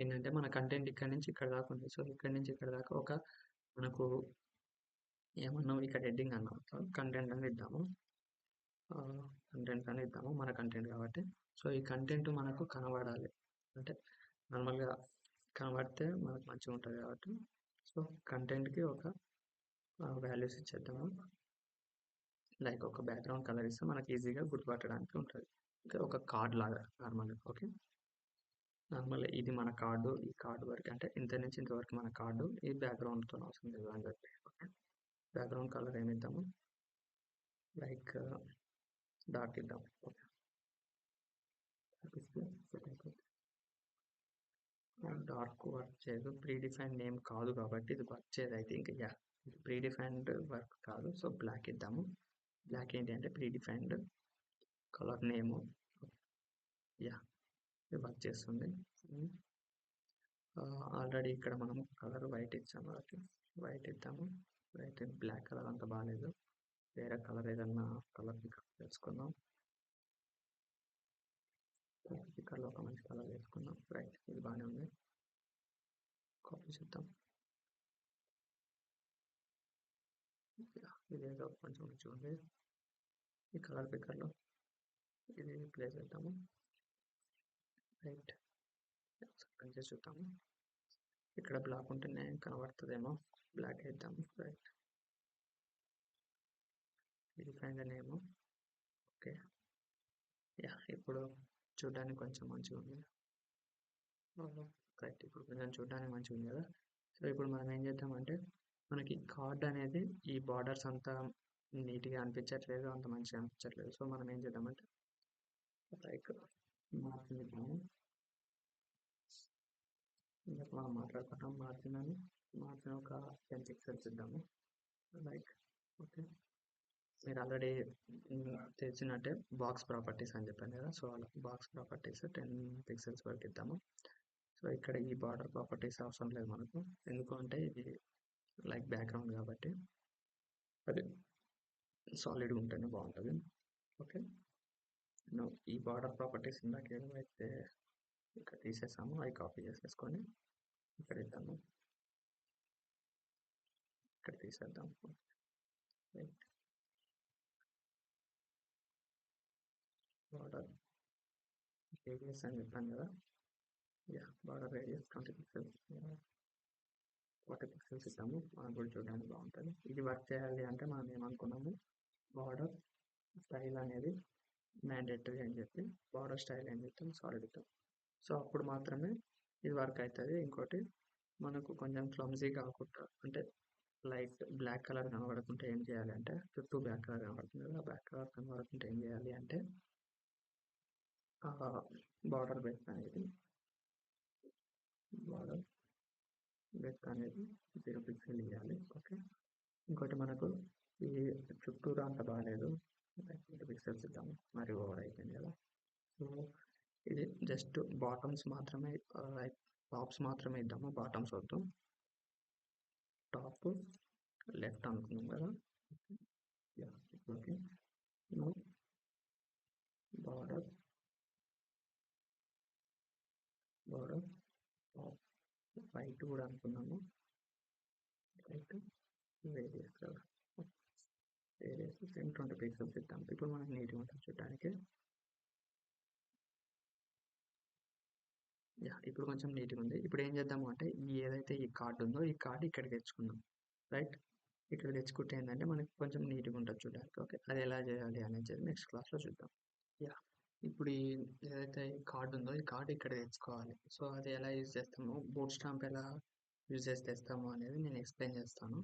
ఏంటంటే మన కంటెంట్ ఇక్కడి నుంచి ఇక్కడ దాకా ఉంది. సో ఇక్కడి నుంచి ఇక్కడ దాకా ఒక మనకు ఏమన్నాం ఇక్కడ హెడ్డింగ్ అన్నాం, కంటెంట్ అని ఇద్దాము. కంటెంట్ అని ఇద్దాము, మన కంటెంట్ కాబట్టి. సో ఈ కంటెంట్ మనకు కనబడాలి అంటే నార్మల్గా కనబడితే మనకు మంచిగా ఉంటుంది కాబట్టి సో కంటెంట్కి ఒక వాల్యూస్ ఇచ్చేద్దాము. లైక్ ఒక బ్యాక్గ్రౌండ్ కలర్ ఇస్తే మనకి ఈజీగా గుర్తుపట్టడానికి ఉంటుంది. ఇంకా ఒక కార్డ్ లాగా నార్మల్గా. ఓకే, నార్మల్గా ఇది మన కార్డు, ఈ కార్డు వరకు అంటే ఇంత నుంచి ఇంతవరకు మన కార్డు, ఈ బ్యాక్గ్రౌండ్తో అవసరం లేదు అని చెప్పి. ఓకే, బ్యాక్గ్రౌండ్ కలర్ ఏమిద్దాము, లైక్ డార్క్ ఇద్దాం. ఓకే, డార్క్ వర్క్ చేయదు, ప్రీ డిఫైన్ నేమ్ కాదు కాబట్టి ఇది వర్క్ చేయదు అయితే. ఇంకా యా, ఇది ప్రీ డిఫైన్డ్ వర్క్ కాదు, సో బ్లాక్ ఇద్దాము. బ్లాక్ ఏంటి అంటే predefined colour name. Yeah, ఇది వర్క్ చేస్తుంది. ఆల్రెడీ ఇక్కడ మనం కలర్ వైట్ ఇచ్చాము కాబట్టి వైట్ ఇద్దాము. వైట్ బ్లాక్ కలర్ అంత బాగాలేదు, వేరే కలర్ ఏదన్నా కలర్ పికప్ చేసుకుందాం. పికర్లో ఒక మంచి కలర్ వేసుకుందాం. రైట్, ఇది బాగానే ఉంది, కాపీ చేద్దాం. ఇదేదో కొంచెం మంచిగా ఉంది, ఈ కలర్ పికర్లో ఇది ప్లేస్ చేద్దాము. రైట్, చేసి చూద్దాము. ఇక్కడ బ్లాక్ ఉంటేనే కనబడుతుందేమో, బ్లాక్ వేద్దాము. రైట్, ఇది ఫైన్ నేమ్. ఓకే, యా, ఇప్పుడు చూడడానికి కొంచెం మంచిగా ఉంది. రైట్, ఇప్పుడు కొంచెం చూడడానికి మంచిగా ఉంది కదా. సో ఇప్పుడు మనం ఏం చేద్దామంటే మనకి కార్డ్ అనేది ఈ బార్డర్స్ అంతా నీట్గా అనిపించట్లేదు, అంత మంచిగా అనిపించట్లేదు. సో మనం ఏం చేద్దామంటే లైక్ మార్జిన్ ఇద్దాము. ఇందాక మనం మాట్లాడుకుంటాం మార్జిన్ అని, మార్జిన్ ఒక 10 పిక్సెల్స్ ఇద్దాము. లైక్ ఓకే, మీరు ఆల్రెడీ తెలిసినట్టే బాక్స్ ప్రాపర్టీస్ అని చెప్పాను కదా, సో అలా బాక్స్ ప్రాపర్టీస్ 10 పిక్సెల్స్ వరకు ఇద్దాము. సో ఇక్కడ ఈ బార్డర్ ప్రాపర్టీస్ అవసరం లేదు మనకు, ఎందుకు అంటే ఇది లైక్ బ్యాక్గ్రౌండ్ కాబట్టి అది సాలిడ్గా ఉంటేనే బాగుంటుంది. ఓకే, ఈ బార్డర్ ప్రాపర్టీస్ ఇందాక ఏవైతే ఇక్కడ తీసేసాము అవి కాపీ చేసేసుకొని ఇక్కడ ఇద్దాము, ఇక్కడ తీసేద్దాం. రైట్, బార్డర్ రేడియస్ అని చెప్పాను కదా, yeah border radius 20 pixels, 40 pixels ఇద్దాము. మనం కూడా చూడడానికి బాగుంటుంది. ఇది వర్క్ చేయాలి అంటే మనం ఏమనుకున్నాము, బార్డర్ స్టైల్ అనేది మ్యాండేటరీ అని చెప్పి బార్డర్ స్టైల్ అని చెప్తాం, సాలిడ్ ఇద్దాం. సో అప్పుడు మాత్రమే ఇది వర్క్ అవుతుంది. ఇంకోటి మనకు కొంచెం క్లమ్జీ కాకుండా అంటే లైట్ బ్లాక్ కలర్ కనబడకుంటే ఏం చేయాలి అంటే, చుట్టూ బ్లాక్ కలర్ కనబడుతుంది కదా, బ్లాక్ కలర్ కనబడకుంటే ఏం చేయాలి అంటే బార్డర్ బెత్ అనేది బార్డర్ బెత్ అనేది 0 పిక్సెల్ ఇవ్వాలి. ఓకే, ఇంకోటి మనకు ఈ చుట్టూరా అంత బాగాలేదు, 20 పిక్సెల్స్ ఇద్దాము, మరి ఓవర్ అయిపోయింది కదా. సో ఇది జస్ట్ బాటమ్స్ మాత్రమే, లైక్ టాప్స్ మాత్రమే ఇద్దాము, బాటమ్స్ వద్దు. టాప్ లెఫ్ట్ అనుకున్నాం కదా, okay, border border top right కూడా అనుకున్నాము, రైట్ రేడియస్ కదా, రేడియస్ 20 పిక్సెల్స్ ఇద్దాం. ఇప్పుడు మనకి నీట్గా ఉంటుంది చూడడానికి. యా, ఇప్పుడు కొంచెం నీట్గా ఉంది. ఇప్పుడు ఏం చేద్దాము అంటే ఏదైతే ఈ కార్డు ఉందో ఈ కార్డు ఇక్కడికి తెచ్చుకుందాం. రైట్, ఇక్కడ తెచ్చుకుంటే ఏంటంటే మనకి కొంచెం నీట్గా ఉంటుంది చూడడానికి. ఓకే, అది ఎలా చేయాలి అనేది నెక్స్ట్ క్లాస్లో చూద్దాం. యా, ఇప్పుడు ఈ ఏదైతే ఈ కార్డు ఉందో ఈ కార్డు ఇక్కడ తెచ్చుకోవాలి. సో అది ఎలా యూజ్ చేస్తాము, బూట్ స్టాంప్ ఎలా యూజ్ చేసి తెస్తాము అనేది నేను ఎక్స్ప్లెయిన్ చేస్తాను.